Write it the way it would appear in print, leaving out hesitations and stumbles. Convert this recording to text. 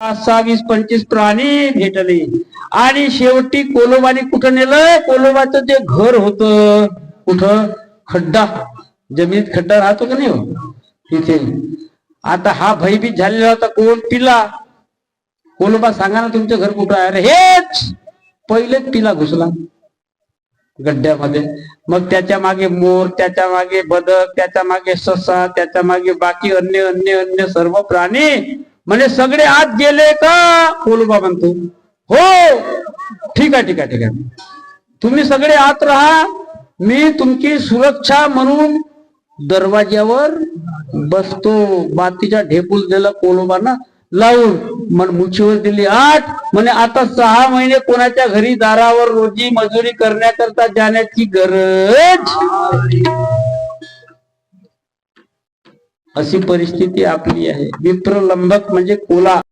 20-25 प्राणी भेटले आणि शेवटी कोलोबाने कुठं नेलं? कोलोबाचं जे घर होतं कुठं? खड्डा, जमिनीत खड्डा राहतो का नाही हो तिथे. आता हा भयभीत झालेला होता. कोण? पिला. कोलोबा सांगा ना तुमचं घर कुठं आहे? अरे हेच. पहिलेच पिला घुसला गड्ड्यामध्ये. मग त्याच्या मागे मोर, त्याच्या मागे बदक, त्याच्या मागे ससा, त्याच्या मागे बाकी अन्य अन्य अन्य सर्व प्राणी. म्हणजे सगळे आत गेले का? कोलोबा म्हणतो हो. ठीक आहे ठीक आहे ठीक आहे, तुम्ही सगळे आत राहा, मी तुमची सुरक्षा म्हणून दरवाज्यावर बसतो. बातीच्या ढेपूल दिला कोलोबाना लावून. मग मुठीवर दिली 8. म्हणे आता 6 महिने कोणाच्या घरी दारावर रोजी मजुरी करण्याकरता जाण्याची गरज. अशी परिस्थिती आपली आहे. विप्रलंबक म्हणजे कोला.